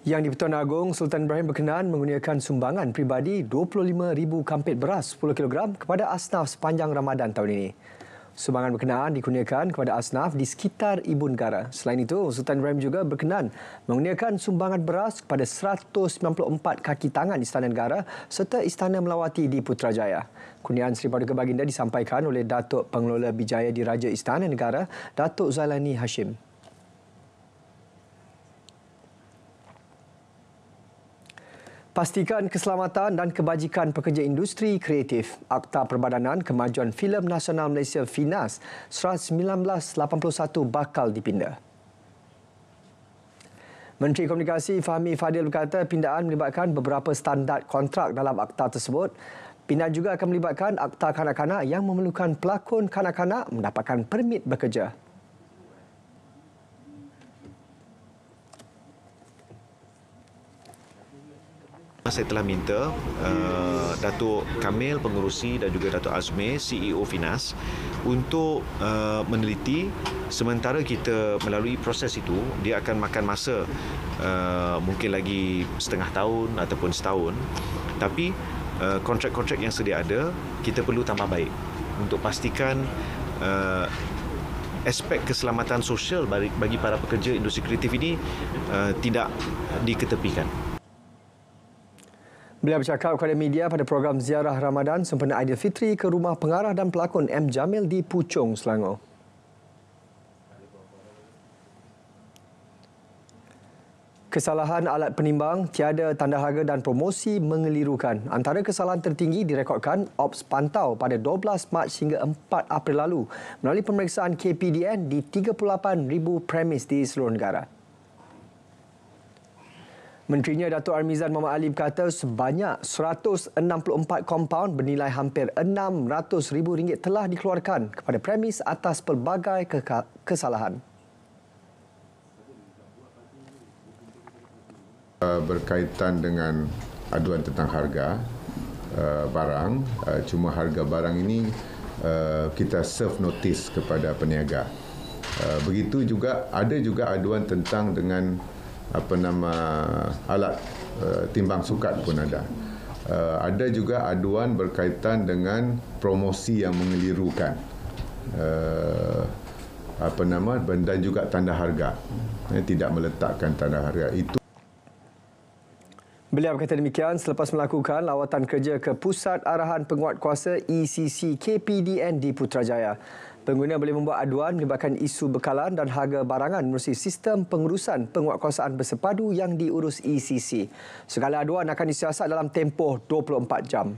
Yang di-Pertuan Agong, Sultan Ibrahim berkenan menggunakan sumbangan peribadi 25,000 kampit beras 10 kg kepada asnaf sepanjang Ramadan tahun ini. Sumbangan berkenaan dikurniakan kepada asnaf di sekitar Ibu Negara. Selain itu, Sultan Ibrahim juga berkenan mengurniakan sumbangan beras kepada 194 kaki tangan Istana Negara serta Istana Melawati di Putrajaya. Kurniaan Seri Paduka Baginda disampaikan oleh Datuk Pengelola Bijaya Diraja Istana Negara, Datuk Zailani Hashim. Pastikan keselamatan dan kebajikan pekerja industri kreatif. Akta Perbadanan Kemajuan Filem Nasional Malaysia FINAS 1981 bakal dipinda. Menteri Komunikasi Fahmi Fadil berkata pindaan melibatkan beberapa standard kontrak dalam akta tersebut. Pindaan juga akan melibatkan akta kanak-kanak yang memerlukan pelakon kanak-kanak mendapatkan permit bekerja. Saya telah minta Datuk Kamil Pengerusi dan juga Datuk Azmir CEO FINAS untuk meneliti. Sementara kita melalui proses itu, dia akan makan masa mungkin lagi setengah tahun ataupun setahun. Tapi kontrak-kontrak yang sedia ada, kita perlu tambah baik untuk pastikan aspek keselamatan sosial bagi para pekerja industri kreatif ini tidak diketepikan. Beliau bercakap kepada media pada program Ziarah Ramadan sempena Aidilfitri ke rumah pengarah dan pelakon M. Jamil di Puchong, Selangor. Kesalahan alat penimbang, tiada tanda harga dan promosi mengelirukan. Antara kesalahan tertinggi direkodkan Ops Pantau pada 12 Mac hingga 4 April lalu melalui pemeriksaan KPDN di 38,000 premis di seluruh negara. Menterinya Datuk Armizan Muhammad Ali berkata sebanyak 164 kompaun bernilai hampir RM600,000 telah dikeluarkan kepada premis atas pelbagai kesalahan. Berkaitan dengan aduan tentang harga barang, cuma harga barang ini kita serve notice kepada peniaga. Begitu juga ada juga aduan tentang dengan alat timbang sukat pun ada. Ada juga aduan berkaitan dengan promosi yang mengelirukan. Dan juga tanda harga. Tidak meletakkan tanda harga itu. Beliau berkata demikian selepas melakukan lawatan kerja ke Pusat Arahan Penguatkuasa ECC KPDN di Putrajaya. Pengguna boleh membuat aduan melibatkan isu bekalan dan harga barangan menerusi sistem pengurusan penguatkuasaan bersepadu yang diurus ECC. Segala aduan akan disiasat dalam tempoh 24 jam.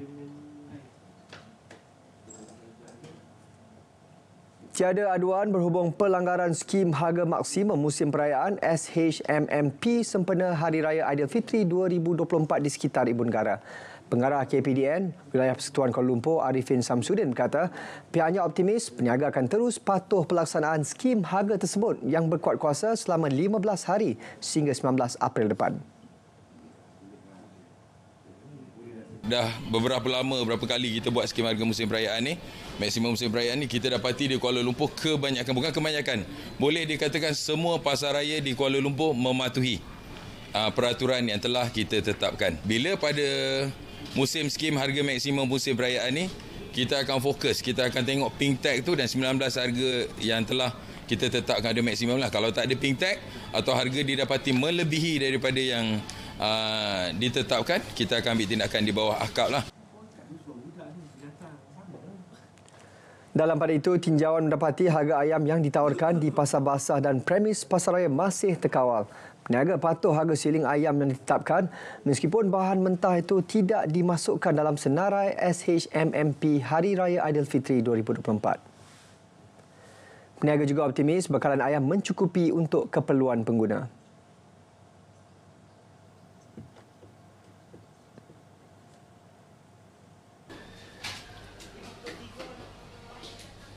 Tiada aduan berhubung pelanggaran skim harga maksimum musim perayaan SHMMP sempena Hari Raya Aidilfitri 2024 di sekitar Ibu Negara. Pengarah KPDN Wilayah Persekutuan Kuala Lumpur Arifin Samsudin berkata pihaknya optimis peniaga akan terus patuh pelaksanaan skim harga tersebut yang berkuat kuasa selama 15 hari sehingga 19 April depan. Dah berapa kali kita buat skim harga musim perayaan ni. Maksimum musim perayaan ni kita dapati di Kuala Lumpur bukan kebanyakan. Boleh dikatakan semua pasar raya di Kuala Lumpur mematuhi peraturan yang telah kita tetapkan. Bila pada musim skim harga maksimum musim perayaan ni, kita akan fokus, kita akan tengok pink tag tu dan 19 harga yang telah kita tetapkan ada maksimum lah. Kalau tak ada pink tag atau harga didapati melebihi daripada yang ditetapkan, kita akan ambil tindakan di bawah akap lah. Dalam pada itu, tinjauan mendapati harga ayam yang ditawarkan di pasar basah dan premis pasaraya masih terkawal. Peniaga patuh harga siling ayam yang ditetapkan meskipun bahan mentah itu tidak dimasukkan dalam senarai SHMMP Hari Raya Aidilfitri 2024. Peniaga juga optimis bekalan ayam mencukupi untuk keperluan pengguna.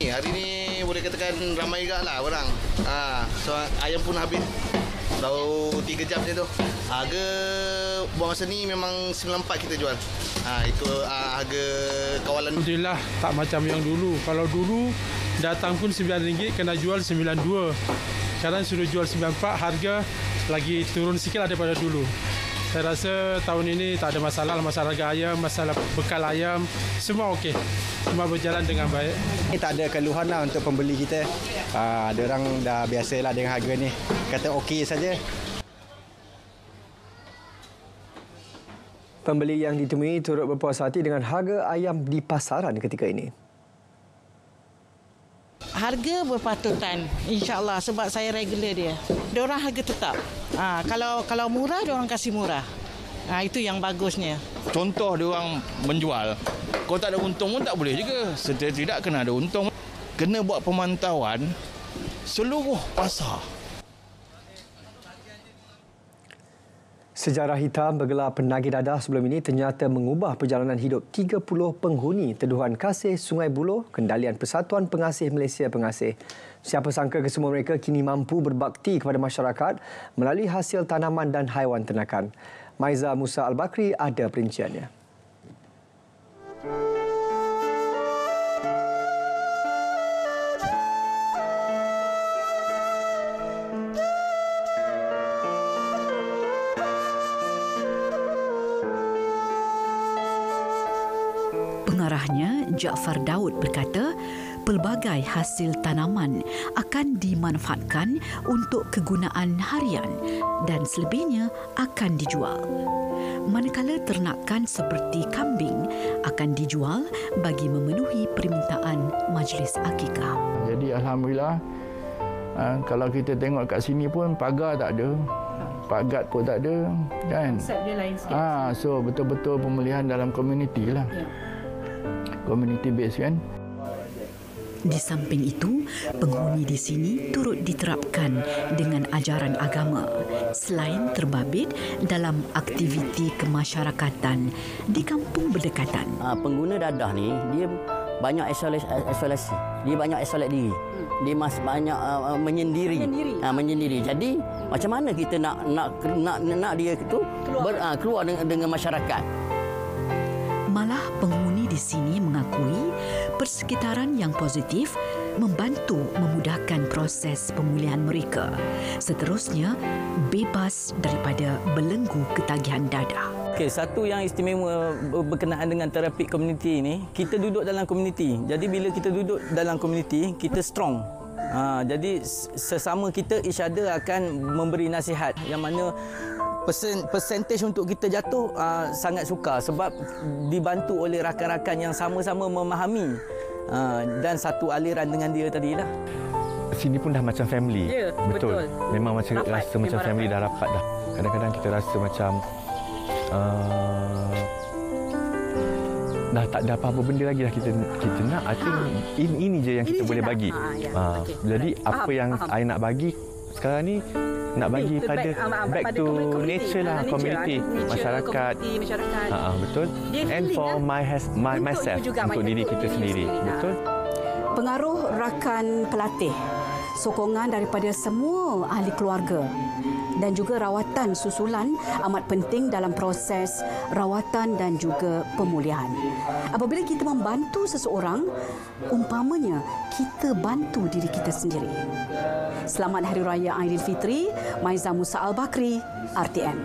Hari ni boleh katakan ramai juga lah orang. So ayam pun habis. Baru 3 jam je tu. Harga buang masa ni memang 94 kita jual. Itu harga kawalan. Alhamdulillah tak macam yang dulu. Kalau dulu datang pun RM9 kena jual RM92. Sekarang sudah jual RM94, harga lagi turun sikit lah daripada dulu. Saya rasa tahun ini tak ada masalah harga ayam, masalah bekal ayam, semua okey. Semua berjalan dengan baik. Ini tak ada keluhan lah untuk pembeli kita. Ada orang dah biasalah dengan harga ni. Kata okey saja. Pembeli yang ditemui turut berpuas hati dengan harga ayam di pasaran ketika ini. Harga berpatutan, insya-Allah, sebab saya regular dia. Diorang harga tetap. Kalau murah, diorang kasih murah. Itu yang bagusnya. Contoh diorang menjual, kalau tak ada untung pun tak boleh juga. Setidak kena ada untung. Kena buat pemantauan seluruh pasar. Sejarah hitam bergelar penagih dadah sebelum ini ternyata mengubah perjalanan hidup 30 penghuni Teduhan Kasih Sungai Buloh, kendalian Persatuan Pengasih Malaysia Pengasih. Siapa sangka kesemua mereka kini mampu berbakti kepada masyarakat melalui hasil tanaman dan haiwan ternakan. Maiza Musa Al-Bakri ada perinciannya. Pengarahnya, Jaafar Daud berkata, pelbagai hasil tanaman akan dimanfaatkan untuk kegunaan harian dan selebihnya akan dijual. Manakala ternakan seperti kambing akan dijual bagi memenuhi permintaan majlis akikah. Jadi alhamdulillah, kalau kita tengok kat sini pun pagar tak ada. Pagat pun tak ada, kan? Konsep dia lain sikit. So betul-betul pemulihan dalam komuniti lah. Ya. Community base, kan? Di samping itu, penghuni di sini turut diterapkan dengan ajaran agama selain terbabit dalam aktiviti kemasyarakatan di kampung berdekatan. Pengguna dadah ni dia banyak isolasi. Dia banyak isolate diri. Dia banyak menyendiri. Jadi macam mana kita nak dia itu keluar dengan masyarakat? Malah penghuni di sini mengakui persekitaran yang positif membantu memudahkan proses pemulihan mereka. Seterusnya, bebas daripada belenggu ketagihan dadah. Okey, satu yang istimewa berkenaan dengan terapi komuniti ini, kita duduk dalam komuniti. Jadi bila kita duduk dalam komuniti, kita strong. Jadi sesama kita each other akan memberi nasihat yang mana persentage untuk kita jatuh sangat sukar sebab dibantu oleh rakan-rakan yang sama-sama memahami dan satu aliran dengan dia tadilah. Sini pun dah macam family. Ya, betul. Memang macam rapat, rasa macam family dah rapat dah. Kadang-kadang kita rasa macam dah tak ada apa-apa benda lagi dah kita nak. I think ini je yang kita boleh bagi. Jadi apa yang I nak bagi sekarang ni nak bagi pada back to nature lah, community, masyarakat. Betul. And for myself, untuk diri kita sendiri. Betul. Pengaruh rakan pelatih, sokongan daripada semua ahli keluarga dan juga rawatan susulan amat penting dalam proses rawatan dan juga pemulihan. Apabila kita membantu seseorang, umpamanya kita bantu diri kita sendiri. Selamat Hari Raya Aidilfitri, Maiza Musa Al-Bakri, RTM.